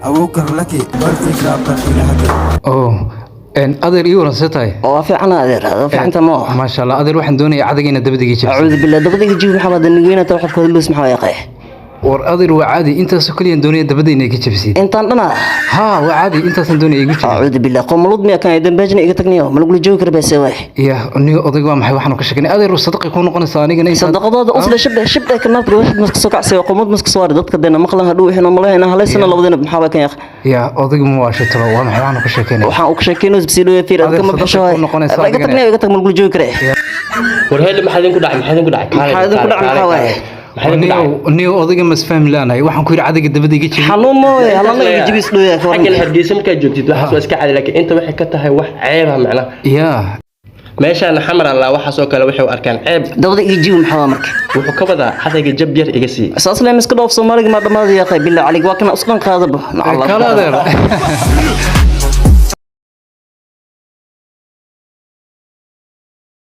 أبوكر لك برتي كرابتك إلى هذا oo adeer ii waran see tahay وفي عنا هذا في عنا ما maasha allah adeer waxaan doonayaa cadayga dabadiga jabsan أعوذ بالله دبدي جيب محمد النجينا توقف كل اللي اسمه يا أخي war adeer waa caadi intaasoo kaliya doonaya dabadayna iga jabsid أنت عندنا ها waa caadi intaasan doonaya igu jabsid أعوذ بالله قوم ملود ميا كان يدم بيجني إيجا تقنيه ما نقول جوكر بس واي ya niga odayga waa maxay waxaan ka sheegnay adeer sadaqi ku noqonaysaa anigana صدق هذا أصل شبه كنا بروح مسك سوق عسى وقومود مسك سوار ضد كدينا مقلنا هدوء إحنا ملاها إنها ليس أنا لو ذينا بمحاولة كان يا أخي ya odayga ma waa shatalo waa maxay waxaan ka sheegnay وحنا وكشكينو بسيلو يثير هذا كم صدق بحشوا يكون نقونيسا إيجا تقنيه إيجا تقول نقول جوكر warheeli maxaadin ku dhacay maxaadin ku dhacay maxaa waaye niyo odayga masfaam laanahay waxaan ku yiri cadayga dabadiga jabsid حنون موي هلا نجي جبيس دويا xaggan hargeysa markaad joogtid waxaas waa iska caadi laakiin inta waxay ka tahay wax ceeb ah macna ya meeshaan xamar allah waxaas oo kale waxay u arkaan ceeb دبدي يجيب محمد مركب wuxuu ka wadaa cadayga jab yar iga sii أساس لي مسك دوف سومالي ما دماغي يا أخي بالله عليك وكنا أصلا قاضب kala adeer